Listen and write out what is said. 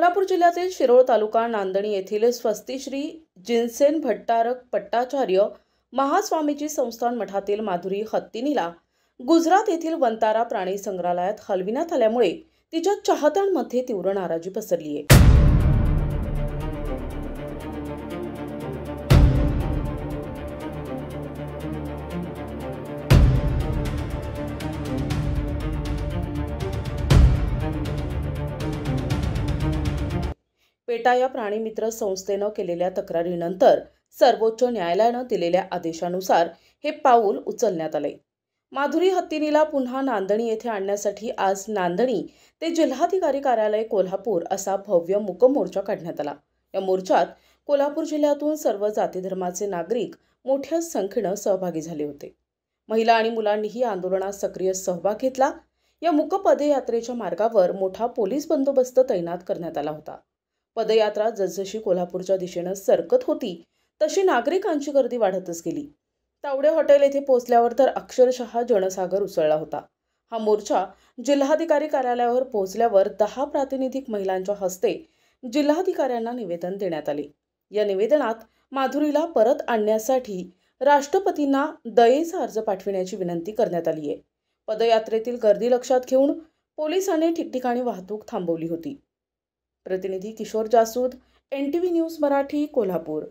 कोल्हापूर जिल्ह्यातील शिरोळ तालुका नांदणी येथील स्वस्तिश्री जिनसेन भट्टारक पट्टाचार्य महास्वामीजी संस्थान मठातील माधुरी हत्तीनीला गुजरात येथील वंतारा प्राणी संग्रहालयात हलविण्यात आल्यामुळे तिच्या चाहत्यांमध्ये तीव्र नाराजी पसरली आहे। पेटा या प्राणीमित्र संस्थेनं केलेल्या तक्रारीनंतर सर्वोच्च न्यायालयानं दिलेल्या आदेशानुसार हे पाऊल उचलण्यात आले। माधुरी हत्तीनीला पुन्हा नांदणी येथे आणण्यासाठी आज नांदणी ते जिल्हाधिकारी कार्यालय कोल्हापूर असा भव्य मूक मोर्चा काढण्यात आला। या मोर्चात कोल्हापूर जिल्ह्यातून सर्व जाती धर्माचे नागरिक मोठ्या संख्येनं सहभागी झाले होते। महिला आणि मुलांनीही आंदोलनात सक्रिय सहभाग घेतला। या मूक पदयात्रेच्या मार्गावर मोठा पोलीस बंदोबस्त तैनात करण्यात आला होता। पदयात्रा जसजशी कोल्हापूरच्या दिशेने सरकत होती तशी नागरिकांची गर्दी वाढतच गेली। तावडे हॉटेल येथे पोहोचल्यावर तर अक्षरशः जनसागर उसळला होता। हा मोर्चा जिल्हाधिकारी कार्यालयावर पोहोचल्यावर 10 प्रातिनिधिक महिलांच्या हस्ते जिल्हाधिकाऱ्यांना निवेदन देण्यात आले। या निवेदनात माधुरीला परत आणण्यासाठी राष्ट्रपतींना दयेचा अर्ज पाठविण्याची विनंती करण्यात आली आहे। पदयात्रेतील गर्दी लक्षात घेऊन पोलिसांनी ठिकठिकाणी वाहतूक थांबवली होती। प्रतिनिधी किशोर जासूद, NTV न्यूज मराठी, कोल्हापूर।